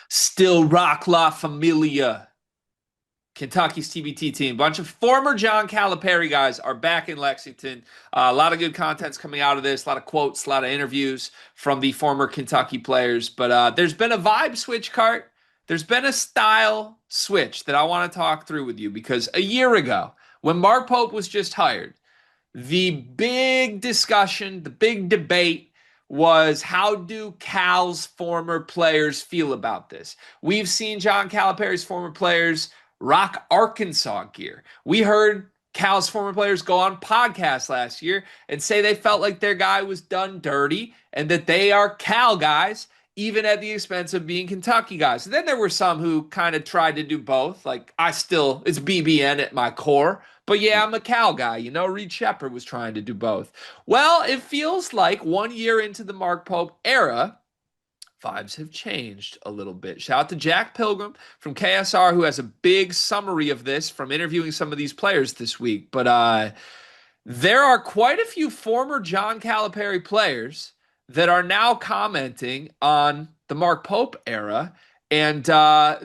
Still rock La Familia. Kentucky's TBT team. Bunch of former John Calipari guys are back in Lexington. A lot of good content's coming out of this. A lot of quotes, a lot of interviews from the former Kentucky players. But there's been a vibe switch, Cart. There's been a style switch that I want to talk through with you because a year ago, when Mark Pope was just hired, the big discussion, the big debate was how do Cal's former players feel about this? We've seen John Calipari's former players rock Arkansas gear. We heard Cal's former players go on podcasts last year and say they felt like their guy was done dirty and that they are Cal guys, even at the expense of being Kentucky guys. And then there were some who kind of tried to do both. Like, it's BBN at my core. But yeah, I'm a Cal guy. You know, Reed Sheppard was trying to do both. Well, it feels like 1 year into the Mark Pope era, vibes have changed a little bit. Shout out to Jack Pilgrim from KSR, who has a big summary of this from interviewing some of these players this week. But there are quite a few former John Calipari players that are now commenting on the Mark Pope era, and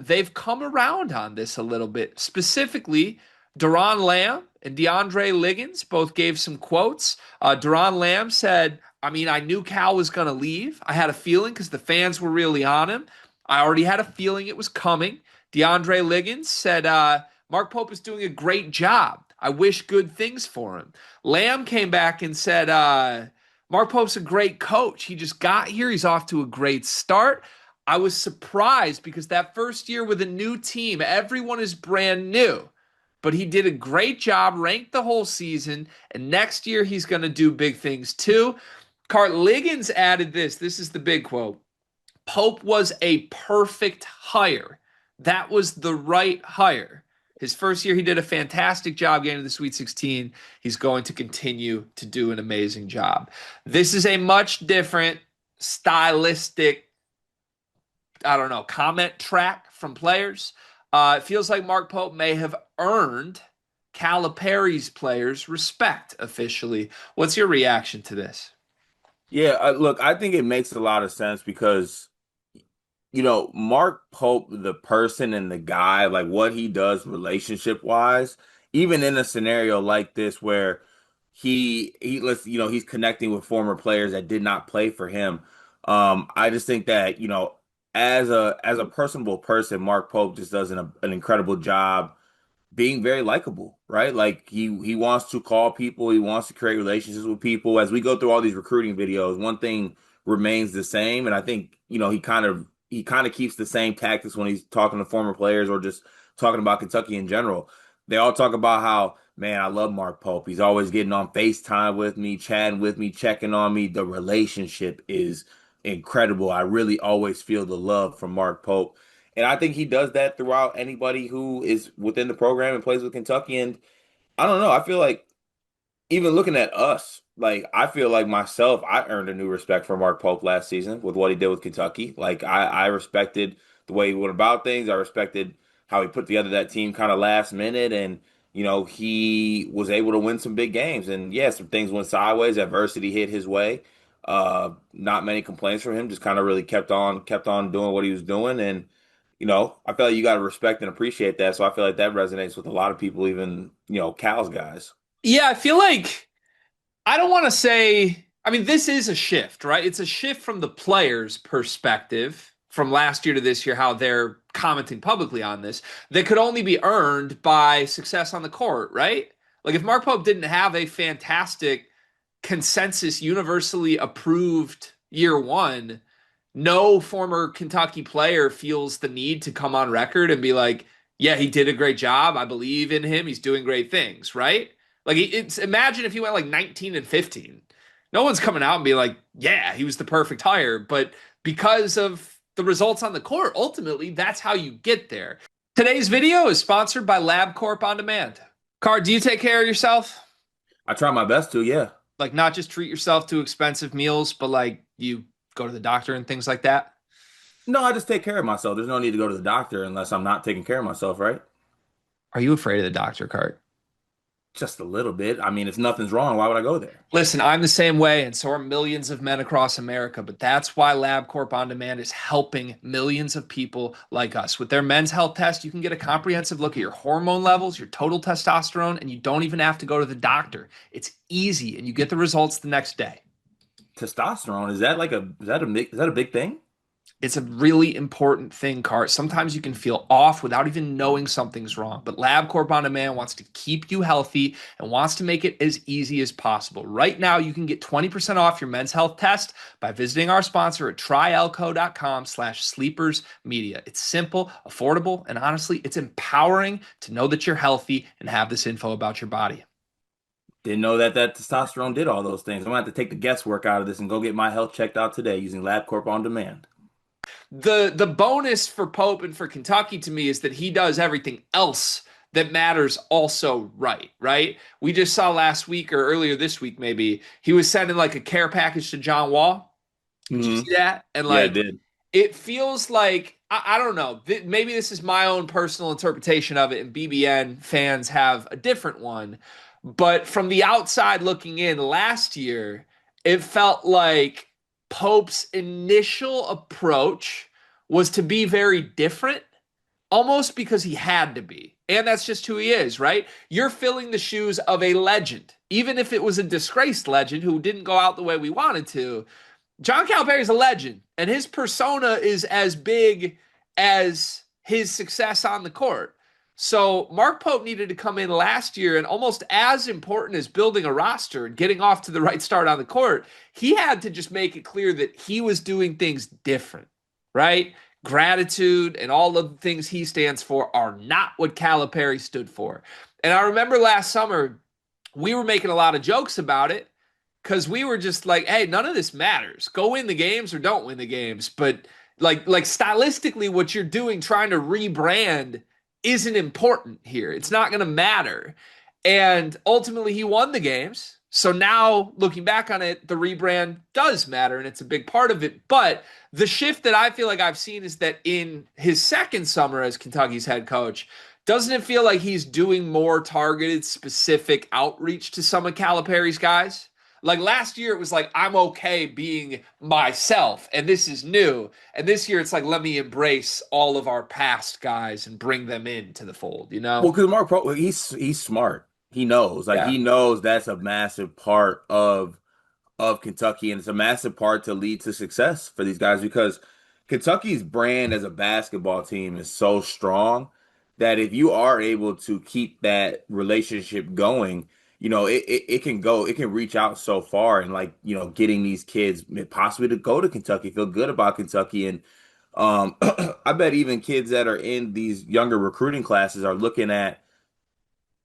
they've come around on this a little bit. Specifically, Duran Lamb and DeAndre Liggins both gave some quotes. Duran Lamb said, I knew Cal was going to leave. I had a feeling because the fans were really on him. I already had a feeling it was coming. DeAndre Liggins said, Mark Pope is doing a great job. I wish good things for him. Lamb came back and said, Mark Pope's a great coach. He just got here. He's off to a great start. I was surprised because that first year with a new team, everyone is brand new. But he did a great job, ranked the whole season, and next year he's going to do big things too. Cart Liggins added this. This is the big quote. Pope was a perfect hire. That was the right hire. His first year, he did a fantastic job getting to the Sweet 16. He's going to continue to do an amazing job. This is a much different stylistic, comment track from players. It feels like Mark Pope may have earned Calipari's players' respect officially. What's your reaction to this? Yeah, look, I think it makes a lot of sense because, Mark Pope, the person and the guy, like what he does relationship wise, even in a scenario like this where he's connecting with former players that did not play for him. I just think that, as a personable person, Mark Pope just does an incredible job being very likable, right? Like he wants to call people, he wants to create relationships with people. As we go through all these recruiting videos, one thing remains the same, and I think he kind of keeps the same tactics when he's talking to former players or just talking about Kentucky in general. They all talk about how, man, I love Mark Pope. He's always getting on FaceTime with me, chatting with me, checking on me. The relationship is incredible. I really always feel the love from Mark Pope. And I think he does that throughout anybody who is within the program and plays with Kentucky. And I don't know. I feel like even looking at us, like I feel like myself, I earned a new respect for Mark Pope last season with what he did with Kentucky. Like I respected the way he went about things. I respected how he put together that team kind of last minute, and he was able to win some big games. And yeah, some things went sideways. Adversity hit his way. Not many complaints from him. Just kind of really kept on doing what he was doing, and I feel like you got to respect and appreciate that. So I feel like that resonates with a lot of people, even Cal's guys. Yeah, I feel like I don't want to say, this is a shift, right? It's a shift from the players' perspective from last year to this year, how they're commenting publicly on this, that could only be earned by success on the court, right? Like if Mark Pope didn't have a fantastic consensus, universally approved year one, no former Kentucky player feels the need to come on record and be like, yeah, he did a great job. I believe in him. He's doing great things, right? Like it's imagine if he went like 19 and 15. No one's coming out and be like, yeah, he was the perfect hire. But because of the results on the court, ultimately, that's how you get there. Today's video is sponsored by LabCorp On Demand. Car, do you take care of yourself? I try my best to, yeah. Like not just treat yourself to expensive meals, but like you go to the doctor and things like that? No, I just take care of myself. There's no need to go to the doctor unless I'm not taking care of myself, right? Are you afraid of the doctor, Cart? Just a little bit. I mean, if nothing's wrong, why would I go there? Listen, I'm the same way, and so are millions of men across America. But that's why LabCorp On Demand is helping millions of people like us. With their men's health test, you can get a comprehensive look at your hormone levels, your total testosterone, and you don't even have to go to the doctor. It's easy, and you get the results the next day. Testosterone, is that like a is that a big thing? It's a really important thing, Cart. Sometimes you can feel off without even knowing something's wrong. But LabCorp On Demand wants to keep you healthy and wants to make it as easy as possible. Right now, you can get 20% off your men's health test by visiting our sponsor at tryelco.com/sleepersmedia. It's simple, affordable, and honestly, it's empowering to know that you're healthy and have this info about your body. Didn't know that testosterone did all those things. I'm gonna have to take the guesswork out of this and go get my health checked out today using LabCorp On Demand. The bonus for Pope and for Kentucky to me is that he does everything else that matters also right, right? We just saw last week or earlier this week maybe he was sending like a care package to John Wall. Did you Hmm. see that? And Yeah, I like did. it feels like I don't know. Maybe this is my own personal interpretation of it, and BBN fans have a different one. But from the outside looking in, last year it felt like Pope's initial approach was to be very different, almost because he had to be. And that's just who he is, right? You're filling the shoes of a legend, even if it was a disgraced legend who didn't go out the way we wanted to. John Calipari is a legend, and his persona is as big as his success on the court. So Mark Pope needed to come in last year, and almost as important as building a roster and getting off to the right start on the court, he had to just make it clear that he was doing things different, right? Gratitude and all of the things he stands for are not what Calipari stood for. And I remember last summer, we were making a lot of jokes about it because we were just like, hey, none of this matters. Go win the games or don't win the games. But like stylistically, what you're doing, trying to rebrand, isn't important here. It's not going to matter. And ultimately, he won the games. So now, looking back on it, the rebrand does matter, and it's a big part of it. But the shift that I feel like I've seen is that in his second summer as Kentucky's head coach, doesn't it feel like he's doing more targeted, specific outreach to some of Calipari's guys? Like last year, it was like, I'm okay being myself, and this is new. And this year, it's like, let me embrace all of our past guys and bring them into the fold, you Well, know? because Mark Pro, he's smart. He knows, like Yeah. he knows that's a massive part of Kentucky, and it's a massive part to lead to success for these guys because Kentucky's brand as a basketball team is so strong that if you are able to keep that relationship going, it can go, it can reach out so far and like, getting these kids possibly to go to Kentucky, feel good about Kentucky. And I bet even kids that are in these younger recruiting classes are looking at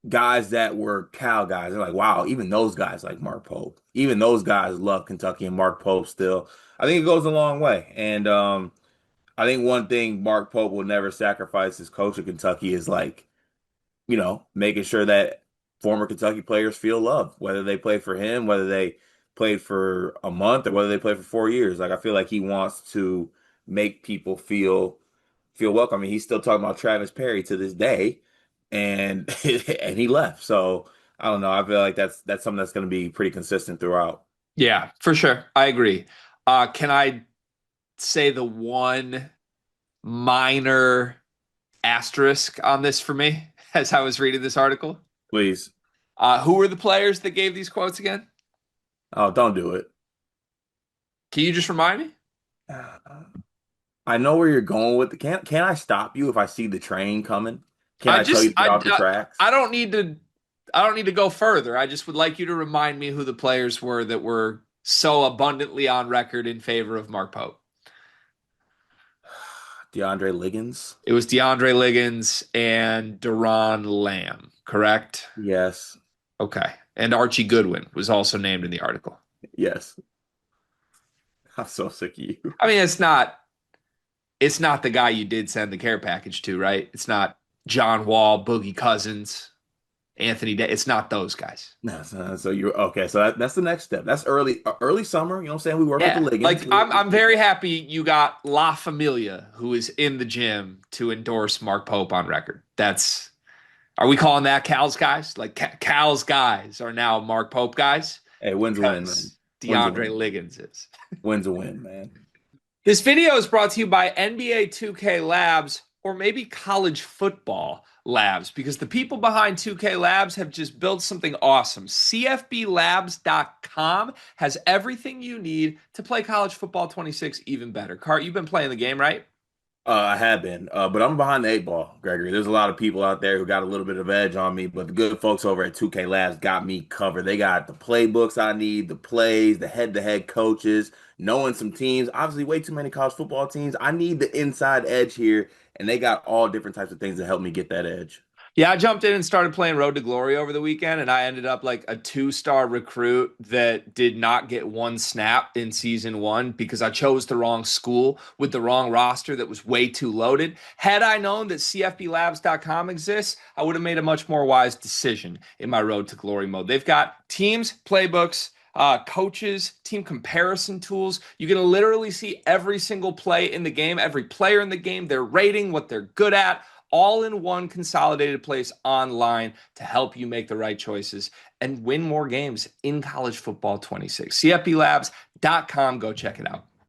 guys that were Cal guys. They're like, wow, even those guys like Mark Pope, even those guys love Kentucky and Mark Pope still. I think it goes a long way. And I think one thing Mark Pope will never sacrifice as coach of Kentucky is like, making sure that former Kentucky players feel love, whether they play for him, whether they played for a month or whether they play for 4 years. Like I feel like he wants to make people feel welcome. I mean, he's still talking about Travis Perry to this day, and and he left. So I don't know. I feel like that's something that's going to be pretty consistent throughout. Yeah, for sure. I agree. Can I say the one minor asterisk on this for me as I was reading this article? Please. Who were the players that gave these quotes again? Oh, don't do it. Can you just remind me? I know where you're going with the can I stop you if I see the train coming? Can I I tell you just to get off the tracks? I don't need to go further. I just would like you to remind me who the players were that were so abundantly on record in favor of Mark Pope. DeAndre Liggins? It was DeAndre Liggins and Deron Lamb, correct? Yes. Okay. And Archie Goodwin was also named in the article. Yes. I'm so sick of you. I mean, it's not the guy you did send the care package to, right? It's not John Wall, Boogie Cousins, Anthony Day. It's not those guys. No, so you're okay. So that's the next step. That's early summer. You know what I'm saying? We work with the Yeah. Liggins. Like I'm very happy you got La Familia, who is in the gym, to endorse Mark Pope on record. Are we calling that Cal's guys? Like Cal's guys are now Mark Pope guys Hey, wins a win, man. because Wins a DeAndre win. Liggins is. Wins a win, man. This video is brought to you by NBA 2K Labs or maybe college football labs because the people behind 2K Labs have just built something awesome. CFBLabs.com has everything you need to play college football 26 even better. Cart, you've been playing the game, right? I have been, but I'm behind the eight ball, Gregory. There's a lot of people out there who got a little bit of edge on me, but the good folks over at 2K Labs got me covered. They got the playbooks I need, the plays, the head-to-head coaches, knowing some teams. Obviously, way too many college football teams. I need the inside edge here, and they got all different types of things to help me get that edge. Yeah, I jumped in and started playing Road to Glory over the weekend, and I ended up like a two-star recruit that did not get one snap in season one because I chose the wrong school with the wrong roster that was way too loaded. Had I known that CFBLabs.com exists, I would have made a much more wise decision in my Road to Glory mode. They've got teams, playbooks, coaches, team comparison tools. You can literally see every single play in the game, every player in the game, their rating, what they're good at, all in one consolidated place online to help you make the right choices and win more games in college football 26. CFBLabs.com. Go check it out.